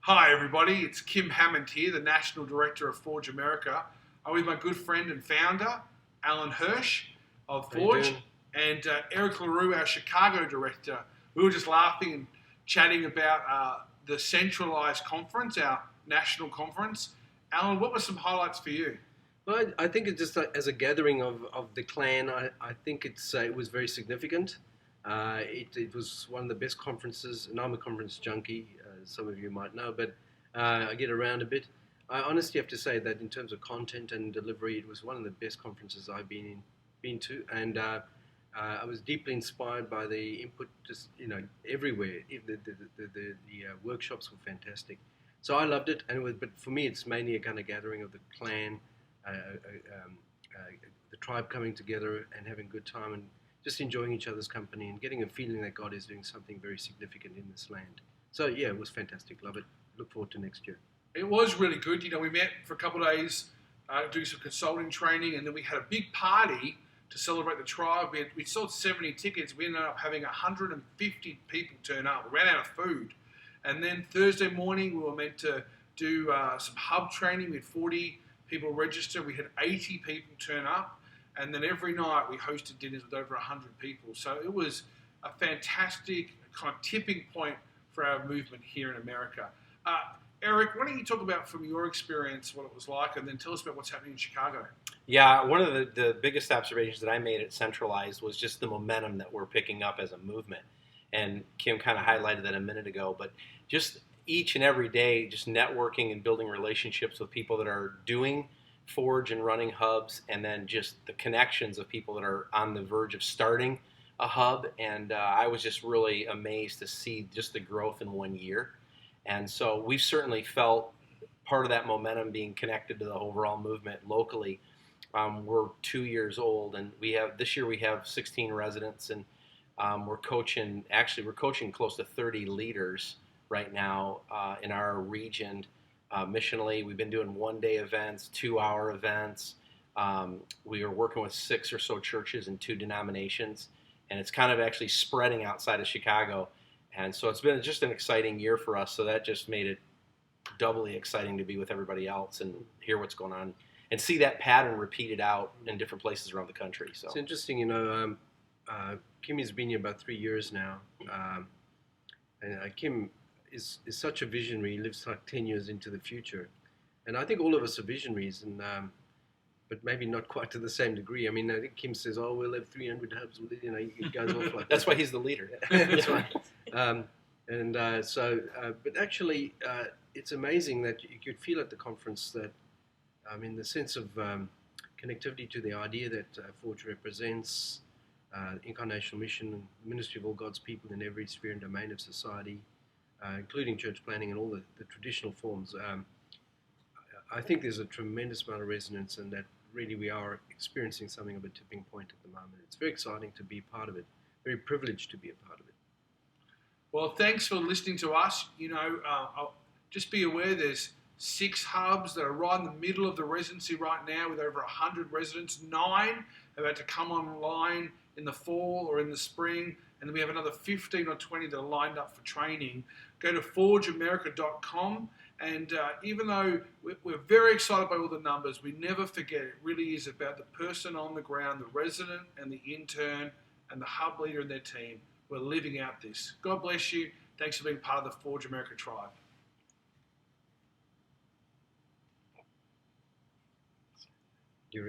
Hi everybody, it's Kim Hammond here, the National Director of Forge America. I'm with my good friend and founder, Alan Hirsch of How you Forge, doing? and Eric Lerew, our Chicago Director. We were just laughing and chatting about the centralized conference, our national conference. Alan, what were some highlights for you? Well, I think it's just as a gathering of the clan. I think it was very significant. It was one of the best conferences, and I'm a conference junkie, some of you might know, but I get around a bit. I honestly have to say that in terms of content and delivery, it was one of the best conferences I've been to, and I was deeply inspired by the input, just everywhere. The workshops were fantastic, so I loved it, and but for me, it's mainly a kind of gathering of the clan, uh, uh, um, the tribe coming together and having a good time and just enjoying each other's company and getting a feeling that God is doing something very significant in this land. So yeah, it was fantastic. Love it. Look forward to next year. It was really good. We met for a couple of days doing some consulting training, and then we had a big party to celebrate the tribe. We sold 70 tickets. We ended up having 150 people turn up. We ran out of food. And then Thursday morning, we were meant to do some hub training. We had 40 people register. We had 80 people turn up. And then every night, we hosted dinners with over 100 people. So it was a fantastic kind of tipping point for our movement here in America. Eric, why don't you talk about from your experience what it was like, and then tell us about what's happening in Chicago? Yeah, one of the biggest observations that I made at Centralized was just the momentum that we're picking up as a movement. And Kim kind of highlighted that a minute ago, but just each and every day, just networking and building relationships with people that are doing Forge and running hubs, and then just the connections of people that are on the verge of starting a hub. And I was just really amazed to see just the growth in 1 year. And so we've certainly felt part of that momentum being connected to the overall movement locally. We're 2 years old, and this year we have 16 residents, and we're coaching close to 30 leaders right now in our region. Missionally, we've been doing one-day events, 2-hour events. We are working with 6 or so churches and 2 denominations, and it's kind of actually spreading outside of Chicago. And so it's been just an exciting year for us. So that just made it doubly exciting to be with everybody else and hear what's going on and see that pattern repeated out in different places around the country. So It's interesting, Kimmy's been here about 3 years now, and Kim is such a visionary. He lives like 10 years into the future, and I think all of us are visionaries, and but maybe not quite to the same degree. I mean, I think Kim says, "Oh, we'll have 300 hubs." He goes off like that's that. why he's the leader. That's right. But actually, it's amazing that you could feel at the conference that, the sense of connectivity to the idea that Forge represents, incarnational mission and ministry of all God's people in every sphere and domain of society, including church planning and all the traditional forms. I think there's a tremendous amount of resonance, and that really we are experiencing something of a tipping point at the moment. It's very exciting to be part of it, very privileged to be a part of it. Well, thanks for listening to us. Just be aware there's 6 hubs that are right in the middle of the residency right now with over 100 residents. 9 are about to come online in the fall or in the spring. And then we have another 15 or 20 that are lined up for training. Go to forgeamerica.com. And even though we're very excited by all the numbers, we never forget it really is about the person on the ground, the resident and the intern and the hub leader and their team. We're living out this. God bless you. Thanks for being part of the Forge America tribe. You're